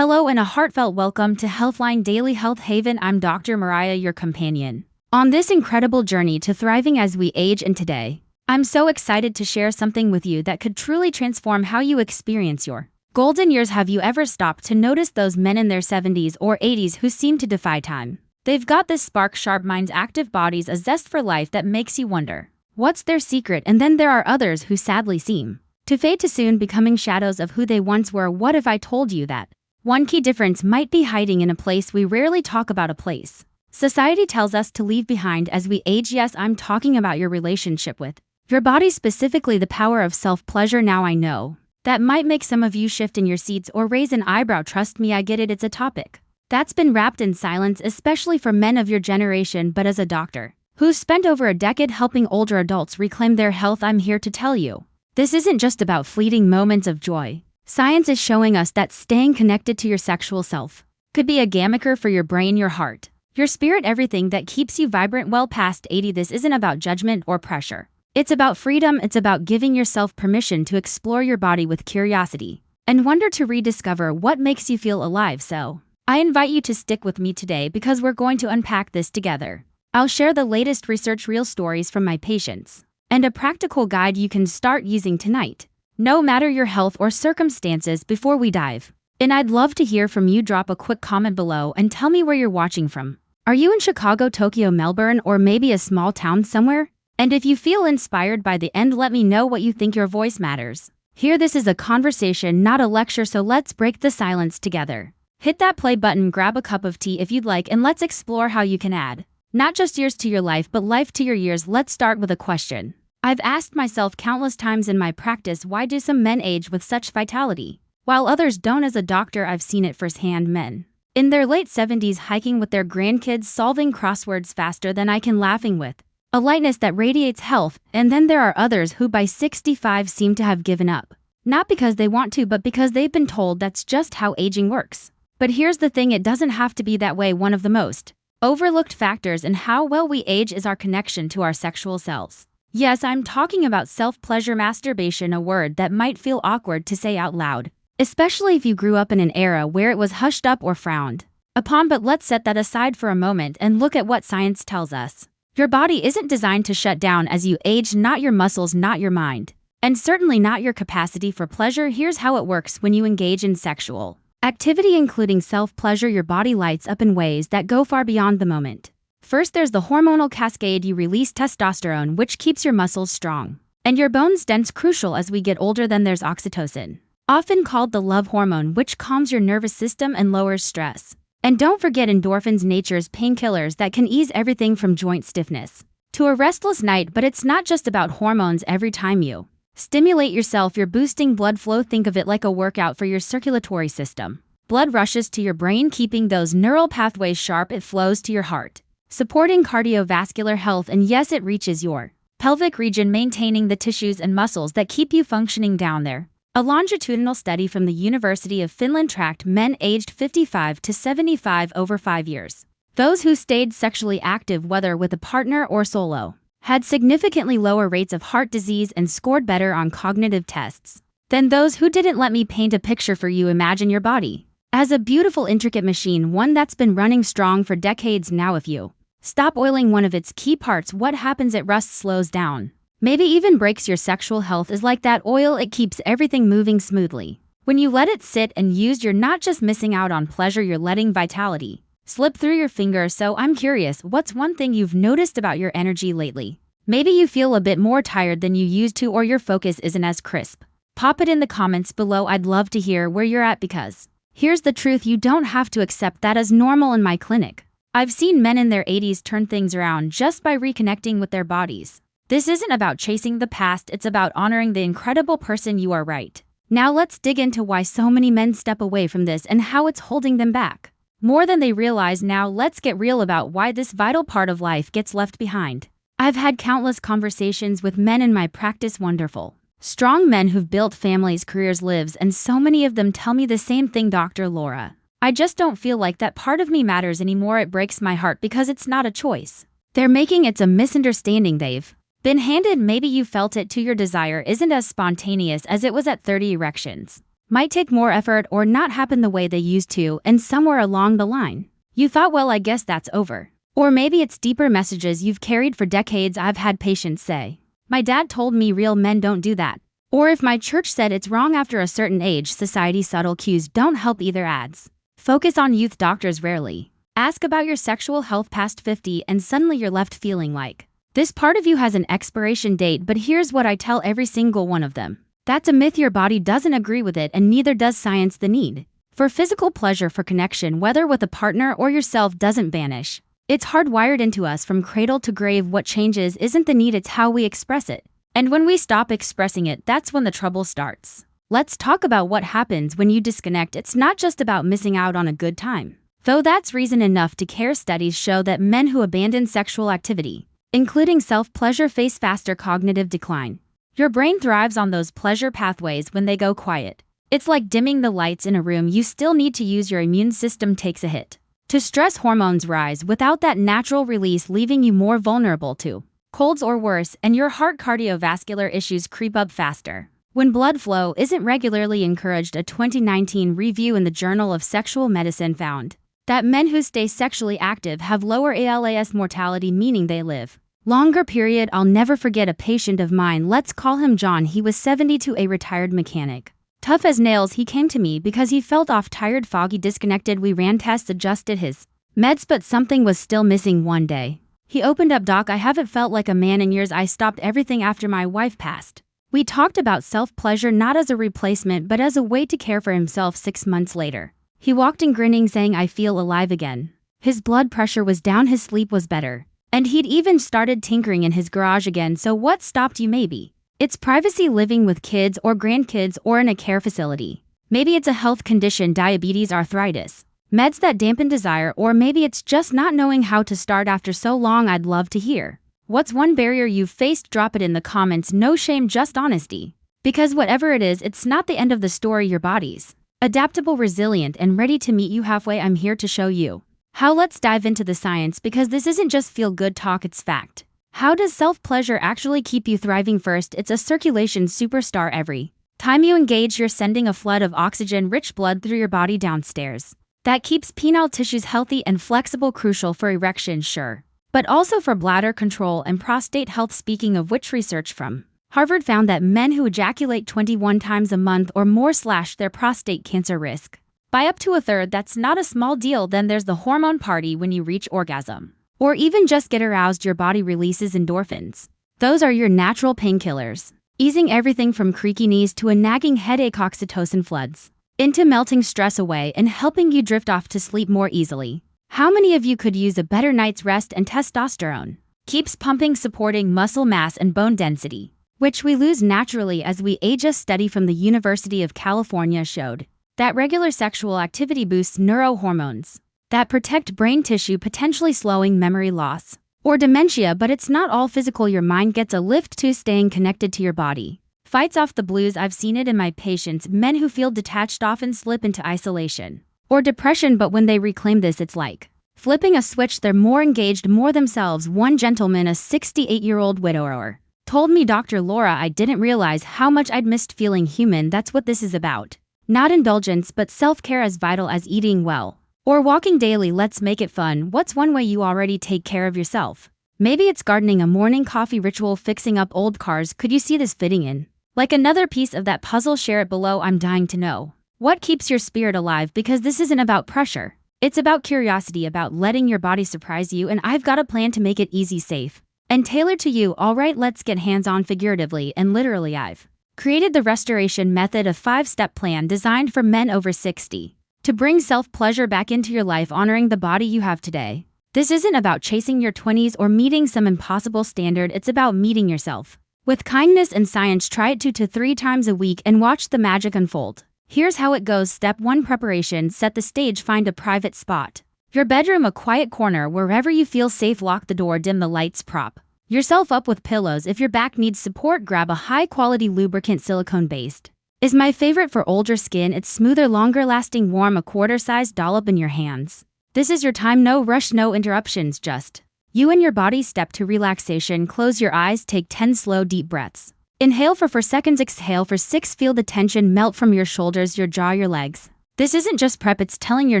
Hello and a heartfelt welcome to HealthLine Daily Health Haven. I'm Dr. Mariah, your companion. On this incredible journey to thriving as we age and today, I'm so excited to share something with you that could truly transform how you experience your golden years. Have you ever stopped to notice those men in their 70s or 80s who seem to defy time? They've got this spark, sharp minds, active bodies, a zest for life that makes you wonder, what's their secret? And then there are others who sadly seem to fade too soon, becoming shadows of who they once were. What if I told you that one key difference might be hiding in a place we rarely talk about, a place society tells us to leave behind as we age? Yes, I'm talking about your relationship with your body, specifically the power of self-pleasure. Now I know that might make some of you shift in your seats or raise an eyebrow. Trust me, I get it. It's a topic that's been wrapped in silence, especially for men of your generation. But as a doctor who's spent over a decade helping older adults reclaim their health, I'm here to tell you, this isn't just about fleeting moments of joy. Science is showing us that staying connected to your sexual self could be a game changer for your brain, your heart, your spirit, everything that keeps you vibrant well past 80. This isn't about judgment or pressure. It's about freedom. It's about giving yourself permission to explore your body with curiosity and wonder, to rediscover what makes you feel alive. So, I invite you to stick with me today because we're going to unpack this together. I'll share the latest research, real stories from my patients, and a practical guide you can start using tonight, no matter your health or circumstances. Before we dive in, I'd love to hear from you. Drop a quick comment below and tell me where you're watching from. Are you in Chicago, Tokyo, Melbourne, or maybe a small town somewhere? And if you feel inspired by the end, let me know what you think. Your voice matters here. This is a conversation, not a lecture, so let's break the silence together. Hit that play button, grab a cup of tea if you'd like, and let's explore how you can add not just years to your life, but life to your years. Let's start with a question I've asked myself countless times in my practice. Why do some men age with such vitality, while others don't? As a doctor, I've seen it firsthand. Men in their late 70s hiking with their grandkids, solving crosswords faster than I can, laughing with a lightness that radiates health. And then there are others who by 65 seem to have given up, not because they want to, but because they've been told that's just how aging works. But here's the thing, it doesn't have to be that way. One of the most overlooked factors in how well we age is our connection to our sexual selves. Yes, I'm talking about self-pleasure, masturbation, a word that might feel awkward to say out loud, especially if you grew up in an era where it was hushed up or frowned upon. But let's set that aside for a moment and look at what science tells us. Your body isn't designed to shut down as you age, not your muscles, not your mind, and certainly not your capacity for pleasure. Here's how it works. When you engage in sexual activity, including self-pleasure, your body lights up in ways that go far beyond the moment. First, there's the hormonal cascade. You release testosterone, which keeps your muscles strong and your bones dense, crucial as we get older. Then there's oxytocin, often called the love hormone, which calms your nervous system and lowers stress. And don't forget endorphins, nature's painkillers that can ease everything from joint stiffness to a restless night. But it's not just about hormones. Every time you stimulate yourself, you're boosting blood flow. Think of it like a workout for your circulatory system. Blood rushes to your brain, keeping those neural pathways sharp. It flows to your heart, supporting cardiovascular health. And yes, it reaches your pelvic region, maintaining the tissues and muscles that keep you functioning down there. A longitudinal study from the University of Finland tracked men aged 55 to 75 over 5 years. Those who stayed sexually active, whether with a partner or solo, had significantly lower rates of heart disease and scored better on cognitive tests than those who didn't. Let me paint a picture for you. Imagine your body as a beautiful, intricate machine, one that's been running strong for decades now. If you stop oiling one of its key parts, what happens? It rusts, slows down, maybe even breaks. Your sexual health is like that oil. It keeps everything moving smoothly. When you let it sit and use, you're not just missing out on pleasure, you're letting vitality slip through your fingers. So I'm curious, what's one thing you've noticed about your energy lately? Maybe you feel a bit more tired than you used to, or your focus isn't as crisp. Pop it in the comments below. I'd love to hear where you're at, because here's the truth, you don't have to accept that as normal. In my clinic, I've seen men in their 80s turn things around just by reconnecting with their bodies. This isn't about chasing the past, it's about honoring the incredible person you are right now. Let's dig into why so many men step away from this and how it's holding them back more than they realize. Now let's get real about why this vital part of life gets left behind. I've had countless conversations with men in my practice, wonderful, strong men who've built families, careers, lives, and so many of them tell me the same thing. Dr. Laura, I just don't feel like that part of me matters anymore. It breaks my heart because it's not a choice they're making, it's a misunderstanding they've been handed. Maybe you felt it too. Your desire isn't as spontaneous as it was at 30. Erections might take more effort or not happen the way they used to, and somewhere along the line, you thought, well, I guess that's over. Or maybe it's deeper messages you've carried for decades. I've had patients say, my dad told me real men don't do that. Or if my church said it's wrong after a certain age, society's subtle cues don't help either. Ads focus on youth. Doctors rarely ask about your sexual health past 50, and suddenly you're left feeling like this part of you has an expiration date. But here's what I tell every single one of them. That's a myth. Your body doesn't agree with it, and neither does science. The need for physical pleasure, for connection, whether with a partner or yourself, doesn't vanish. It's hardwired into us from cradle to grave. What changes isn't the need, it's how we express it. And when we stop expressing it, that's when the trouble starts. Let's talk about what happens when you disconnect. It's not just about missing out on a good time, though that's reason enough to care. Studies show that men who abandon sexual activity, including self-pleasure, face faster cognitive decline. Your brain thrives on those pleasure pathways when they go quiet. It's like dimming the lights in a room you still need to use. Your immune system takes a hit. To stress, hormones rise without that natural release, leaving you more vulnerable to colds or worse, and your heart cardiovascular issues creep up faster when blood flow isn't regularly encouraged. A 2019 review in the Journal of Sexual Medicine found that men who stay sexually active have lower ALAS mortality, meaning they live longer. Period. I'll never forget a patient of mine, let's call him John. He was 72, a retired mechanic. Tough as nails. He came to me because he felt off, tired, foggy, disconnected. We ran tests, adjusted his meds, but something was still missing. One day, he opened up, "Doc, I haven't felt like a man in years. I stopped everything after my wife passed." We talked about self-pleasure not as a replacement but as a way to care for himself. 6 months later, he walked in grinning, saying, "I feel alive again." His blood pressure was down, his sleep was better, and he'd even started tinkering in his garage again. So what stopped you? Maybe it's privacy, living with kids or grandkids, or in a care facility. Maybe it's a health condition, diabetes, arthritis, meds that dampen desire, or maybe it's just not knowing how to start after so long. I'd love to hear what's one barrier you've faced. Drop it in the comments. No shame, just honesty. Because whatever it is, it's not the end of the story. Your body's adaptable, resilient, and ready to meet you halfway. I'm here to show you how. Let's dive into the science, because this isn't just feel-good talk, it's fact. How does self-pleasure actually keep you thriving? First, it's a circulation superstar. Every time you engage, you're sending a flood of oxygen-rich blood through your body downstairs. That keeps penile tissues healthy and flexible, crucial for erection, sure, but also for bladder control and prostate health. Speaking of which, research from Harvard found that men who ejaculate 21 times a month or more slash their prostate cancer risk by up to a third. That's not a small deal. Then there's the hormone party. When you reach orgasm, or even just get aroused, your body releases endorphins. Those are your natural painkillers, easing everything from creaky knees to a nagging headache. Oxytocin floods into melting stress away and helping you drift off to sleep more easily. How many of you could use a better night's rest? And testosterone keeps pumping, supporting muscle mass and bone density, which we lose naturally as we age. A study from the University of California showed that regular sexual activity boosts neurohormones that protect brain tissue, potentially slowing memory loss or dementia. But it's not all physical. Your mind gets a lift too. Staying connected to your body fights off the blues. I've seen it in my patients. Men who feel detached often slip into isolation or depression, but when they reclaim this, it's like flipping a switch. They're more engaged, more themselves. One gentleman, a 68-year-old widower, told me, "Dr. Laura, I didn't realize how much I'd missed feeling human." That's what this is about. Not indulgence, but self-care, as vital as eating well or walking daily. Let's make it fun. What's one way you already take care of yourself? Maybe it's gardening, a morning coffee ritual, fixing up old cars. Could you see this fitting in like another piece of that puzzle? Share it below. I'm dying to know what keeps your spirit alive, because this isn't about pressure. It's about curiosity, about letting your body surprise you, and I've got a plan to make it easy, safe, and tailored to you. All right, let's get hands-on, figuratively and literally. I've created the Restoration Method, a 5-step plan designed for men over 60 to bring self-pleasure back into your life, honoring the body you have today. This isn't about chasing your 20s or meeting some impossible standard. It's about meeting yourself with kindness and science. Try it 2 to 3 times a week and watch the magic unfold. Here's how it goes. Step 1, preparation. Set the stage. Find a private spot. Your bedroom, a quiet corner, wherever you feel safe. Lock the door, dim the lights, prop yourself up with pillows. If your back needs support, grab a high-quality lubricant. Silicone-based is my favorite for older skin. It's smoother, longer lasting, warm. A quarter-sized dollop in your hands. This is your time. No rush, no interruptions, just you and your body. Step 2, relaxation. Close your eyes. Take 10 slow, deep breaths. Inhale for 4 seconds, exhale for 6. Feel the tension melt from your shoulders, your jaw, your legs. This isn't just prep, it's telling your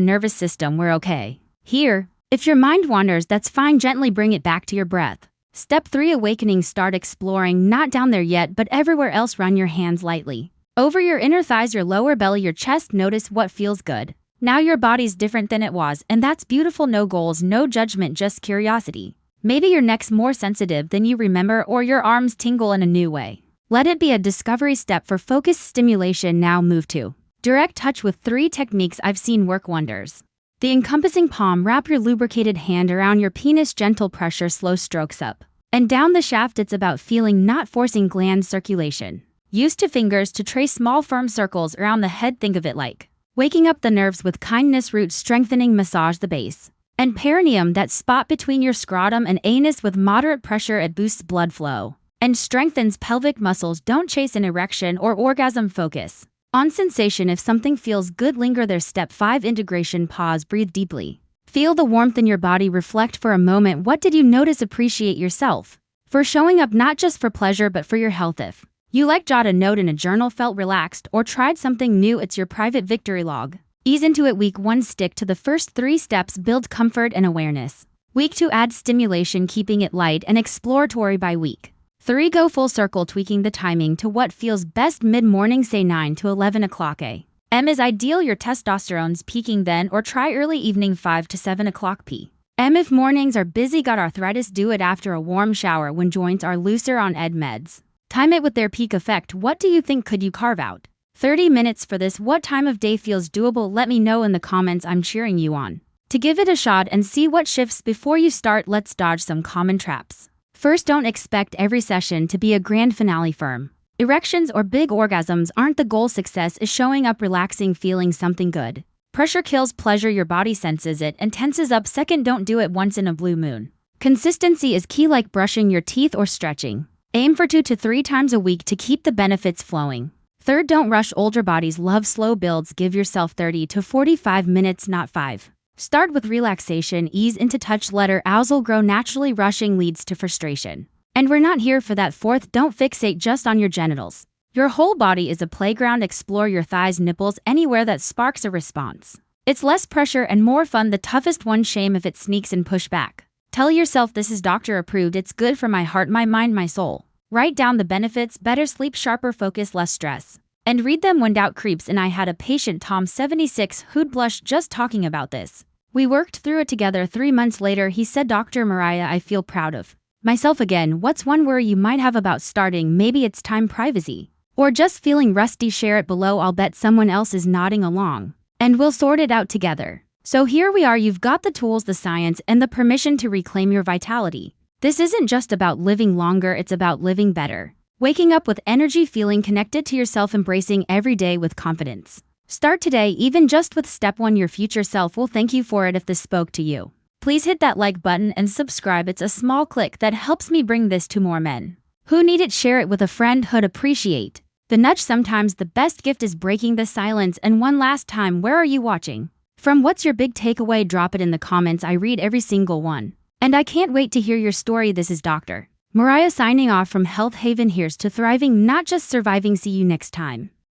nervous system we're okay. Here, if your mind wanders, that's fine, gently bring it back to your breath. Step 3, awakening. Start exploring, not down there yet, but everywhere else. Run your hands lightly over your inner thighs, your lower belly, your chest. Notice what feels good. Now your body's different than it was, and that's beautiful. No goals, no judgment, just curiosity. Maybe your neck's more sensitive than you remember, or your arms tingle in a new way. Let it be a discovery step for focused stimulation. Now move to direct touch with 3 techniques I've seen work wonders. The encompassing palm. Wrap your lubricated hand around your penis, gentle pressure, slow strokes up and down the shaft. It's about feeling, not forcing gland circulation. Use 2 fingers to trace small firm circles around the head. Think of it like waking up the nerves with kindness. Root strengthening. Massage the base and perineum, that spot between your scrotum and anus, with moderate pressure. It boosts blood flow and strengthens pelvic muscles. Don't chase an erection or orgasm. Focus on sensation. If something feels good, linger there. Step 5, integration. Pause, breathe deeply. Feel the warmth in your body. Reflect for a moment. What did you notice? Appreciate yourself for showing up, not just for pleasure but for your health. If you jot a note in a journal, felt relaxed, or tried something new, it's your private victory log. Ease into it. Week 1, stick to the first 3 steps. Build comfort and awareness. Week 2, add stimulation, keeping it light and exploratory. By week 3, go full circle, tweaking the timing to what feels best. Mid-morning, say 9 to 11 o'clock a.m. is ideal. Your testosterone's peaking then, or try early evening, 5 to 7 o'clock p.m. If mornings are busy, got arthritis, do it after a warm shower when joints are looser on meds. Time it with their peak effect. What do you think? Could you carve out 30 minutes for this? What time of day feels doable? Let me know in the comments. I'm cheering you on to give it a shot and see what shifts. Before you start, let's dodge some common traps. First, don't expect every session to be a grand finale. Firm erections or big orgasms aren't the goal. Success is showing up, relaxing, feeling something good. Pressure kills pleasure. Your body senses it and tenses up. Second, don't do it once in a blue moon. Consistency is key, like brushing your teeth or stretching. Aim for 2 to 3 times a week to keep the benefits flowing. Third, don't rush. Older bodies love slow builds. Give yourself 30 to 45 minutes, not 5. Start with relaxation, ease into touch. Let arousal grow naturally. Rushing leads to frustration, and we're not here for that. Fourth, don't fixate just on your genitals. Your whole body is a playground. Explore your thighs, nipples, anywhere that sparks a response. It's less pressure and more fun. The toughest one, shame if it sneaks in. Push back. Tell yourself, this is doctor approved. It's good for my heart, my mind, my soul. Write down the benefits: better sleep, sharper focus, less stress. And read them when doubt creeps in. I had a patient, Tom 76, who'd blush just talking about this. We worked through it together. 3 months later, he said, Dr. Mariah, I feel proud of myself again. What's one worry you might have about starting? Maybe it's time, privacy, or just feeling rusty. Share it below. I'll bet someone else is nodding along, and we'll sort it out together. So here we are. You've got the tools, the science, and the permission to reclaim your vitality. This isn't just about living longer, it's about living better. Waking up with energy, feeling connected to yourself, embracing every day with confidence. Start today, even just with step 1. Your future self will thank you for it. If this spoke to you, please hit that like button and subscribe. It's a small click that helps me bring this to more men who need it. Share it with a friend who'd appreciate the nudge. Sometimes the best gift is breaking the silence. And one last time, where are you watching from? What's your big takeaway? Drop it in the comments. I read every single one, and I can't wait to hear your story. This is Dr. Mariah signing off from Health Haven. Here's to thriving, not just surviving. See you next time.